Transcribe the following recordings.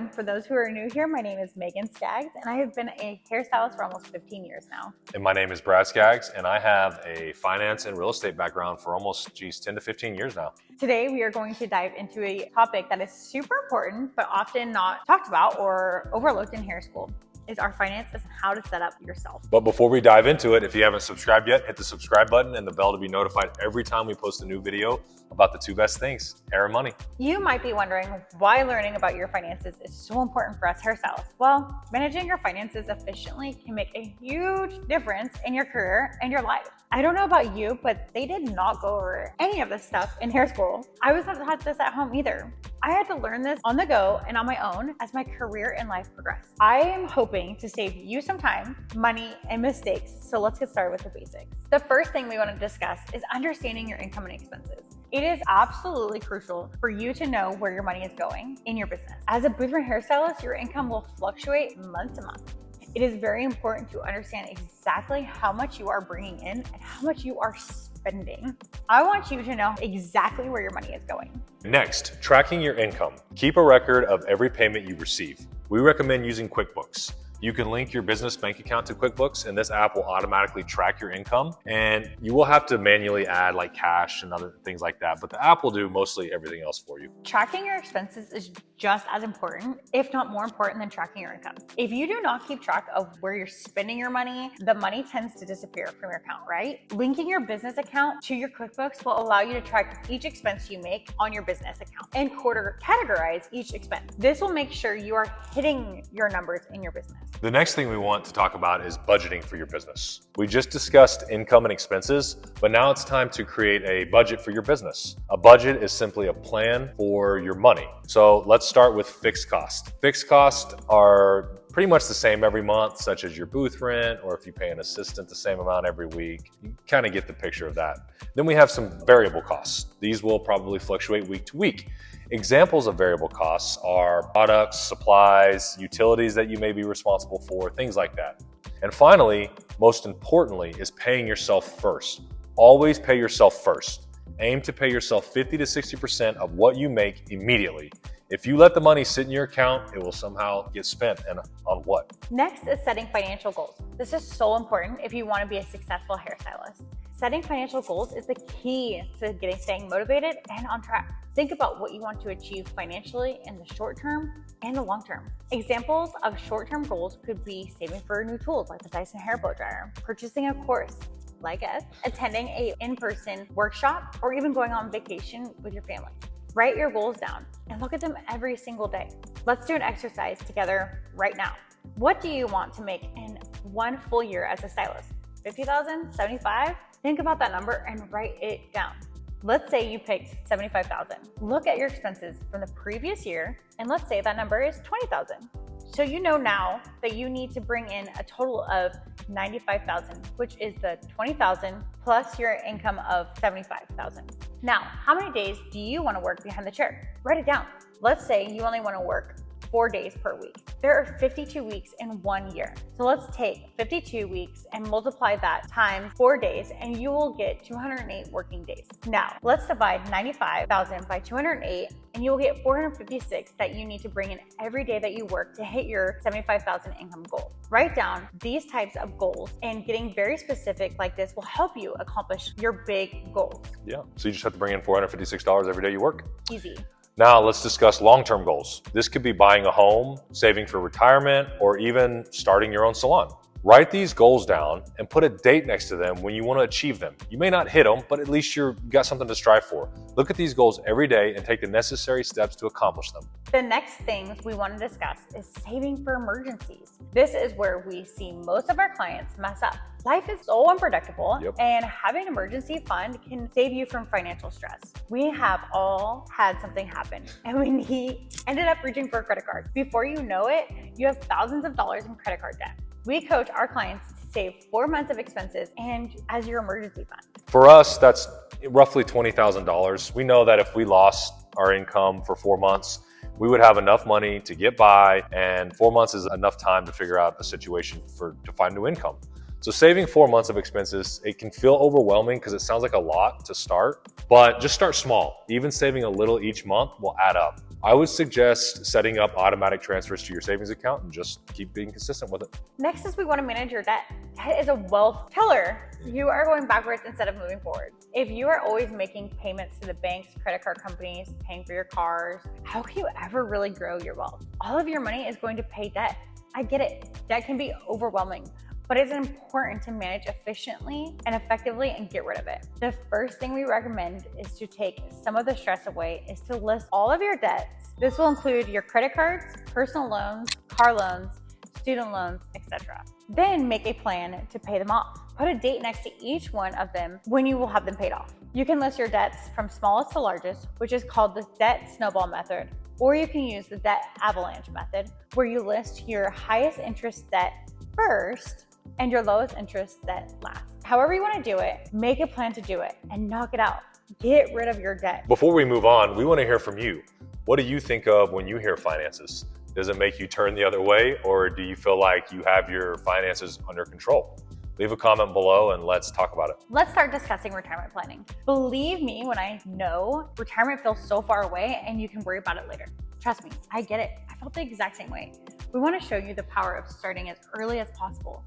everyone. For those who are new here, my name is Megan Skaggs, and I have been a hairstylist for almost 15 years now. And my name is Brad Skaggs, and I have a finance and real estate background for almost, 10 to 15 years now. Today, we are going to dive into a topic that is super important, but often not talked about or overlooked in hair school. Is our finances and how to set up yourself. But before we dive into it, if you haven't subscribed yet, hit the subscribe button and the bell to be notified every time we post a new video about the two best things, hair and money. You might be wondering why learning about your finances is so important for us hairstylists. Well, managing your finances efficiently can make a huge difference in your career and your life. I don't know about you, but they did not go over any of this stuff in hair school. I was not taught this at home either. I had to learn this on the go and on my own as my career and life progressed. I am hoping to save you some time, money, and mistakes. So let's get started with the basics. The first thing we want to discuss is understanding your income and expenses. It is absolutely crucial for you to know where your money is going in your business. As a booth hairstylist, your income will fluctuate month to month. It is very important to understand exactly how much you are bringing in and how much you are spending. I want you to know exactly where your money is going. Next, tracking your income. Keep a record of every payment you receive. We recommend using QuickBooks. You can link your business bank account to QuickBooks, and this app will automatically track your income, and you will have to manually add like cash and other things like that, but the app will do mostly everything else for you. Tracking your expenses is just as important, if not more important than tracking your income. If you do not keep track of where you're spending your money, the money tends to disappear from your account, right? Linking your business account to your QuickBooks will allow you to track each expense you make on your business account and categorize each expense. This will make sure you are hitting your numbers in your business. The next thing we want to talk about is budgeting for your business. We just discussed income and expenses, but now it's time to create a budget for your business. A budget is simply a plan for your money. So let's start with fixed costs. Fixed costs are pretty much the same every month, such as your booth rent, or if you pay an assistant the same amount every week. You kind of get the picture of that. Then we have some variable costs. These will probably fluctuate week to week. Examples of variable costs are products, supplies, utilities that you may be responsible for, things like that. And finally, most importantly, is paying yourself first. Always pay yourself first. Aim to pay yourself 50 to 60% of what you make immediately. If you let the money sit in your account, it will somehow get spent, and on what? Next is setting financial goals. This is so important if you want to be a successful hairstylist. Setting financial goals is the key to staying motivated and on track. Think about what you want to achieve financially in the short term and the long term. Examples of short-term goals could be saving for new tools like the Dyson hair blow dryer, purchasing a course like us, attending an in-person workshop, or even going on vacation with your family. Write your goals down and look at them every single day. Let's do an exercise together right now. What do you want to make in one full year as a stylist? 50,000, 75? Think about that number and write it down. Let's say you picked 75,000. Look at your expenses from the previous year, and let's say that number is 20,000. So you know now that you need to bring in a total of 95,000, which is the 20,000 plus your income of 75,000. Now, how many days do you want to work behind the chair? Write it down. Let's say you only want to work 4 days per week. There are 52 weeks in 1 year. So let's take 52 weeks and multiply that times 4 days, and you will get 208 working days. Now, let's divide 95,000 by 208, and you will get 456 that you need to bring in every day that you work to hit your 75,000 income goal. Write down these types of goals, and getting very specific like this will help you accomplish your big goals. Yeah, so you just have to bring in $456 every day you work. Easy. Now let's discuss long-term goals. This could be buying a home, saving for retirement, or even starting your own salon. Write these goals down and put a date next to them when you want to achieve them. You may not hit them, but at least you got something to strive for. Look at these goals every day and take the necessary steps to accomplish them. The next things we want to discuss is saving for emergencies. This is where we see most of our clients mess up. Life is so unpredictable, and having an emergency fund can save you from financial stress. We have all had something happen, and we ended up reaching for a credit card. Before you know it, you have thousands of dollars in credit card debt. We coach our clients to save 4 months of expenses and as your emergency fund. For us, that's roughly $20,000. We know that if we lost our income for 4 months, we would have enough money to get by, and 4 months is enough time to figure out a situation to find new income. So saving 4 months of expenses, it can feel overwhelming because it sounds like a lot to start, but just start small. Even saving a little each month will add up. I would suggest setting up automatic transfers to your savings account and just keep being consistent with it. Next is we want to manage your debt. Debt is a wealth killer. You are going backwards instead of moving forward. If you are always making payments to the banks, credit card companies, paying for your cars, how can you ever really grow your wealth? All of your money is going to pay debt. I get it. Debt can be overwhelming, but it's important to manage efficiently and effectively and get rid of it. The first thing we recommend is to take some of the stress away is to list all of your debts. This will include your credit cards, personal loans, car loans, student loans, etc. Then make a plan to pay them off. Put a date next to each one of them when you will have them paid off. You can list your debts from smallest to largest, which is called the debt snowball method, or you can use the debt avalanche method, where you list your highest interest debt first and your lowest interest debt last. However you want to do it, make a plan to do it and knock it out. Get rid of your debt. Before we move on, we want to hear from you. What do you think of when you hear finances? Does it make you turn the other way, or do you feel like you have your finances under control? Leave a comment below and let's talk about it. Let's start discussing retirement planning. Believe me when I know retirement feels so far away and you can worry about it later. Trust me, I get it. I felt the exact same way. We want to show you the power of starting as early as possible.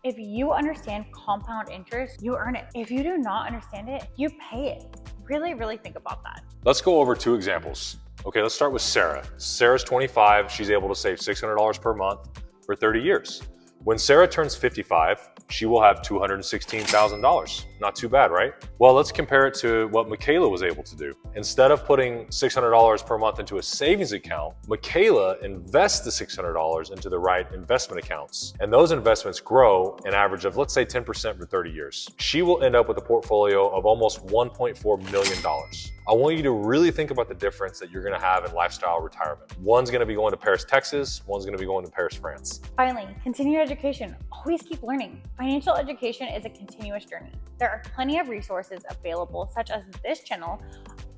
If you understand compound interest, you earn it. If you do not understand it, you pay it. Really, really think about that. Let's go over 2 examples. Okay, let's start with Sarah. Sarah's 25. She's able to save $600 per month for 30 years. When Sarah turns 55, she will have $216,000. Not too bad, right? Well, let's compare it to what Michaela was able to do. Instead of putting $600 per month into a savings account, Michaela invests the $600 into the right investment accounts. And those investments grow an average of, let's say, 10% for 30 years. She will end up with a portfolio of almost $1.4 million. I want you to really think about the difference that you're gonna have in lifestyle retirement. One's gonna be going to Paris, Texas. One's gonna be going to Paris, France. Finally, continue education. Always keep learning. Financial education is a continuous journey. There are plenty of resources available, such as this channel,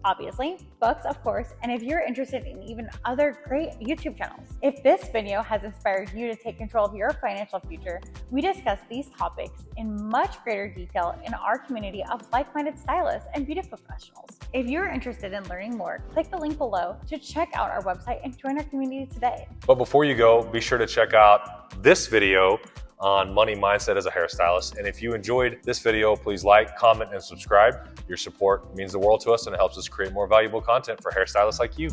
obviously, books, of course, and if you're interested in even other great YouTube channels. If this video has inspired you to take control of your financial future, we discuss these topics in much greater detail in our community of like-minded stylists and beauty professionals. If you're interested in learning more, click the link below to check out our website and join our community today. But before you go, be sure to check out this video on money mindset as a hairstylist. And if you enjoyed this video, please like, comment, and subscribe. Your support means the world to us and it helps us create more valuable content for hairstylists like you.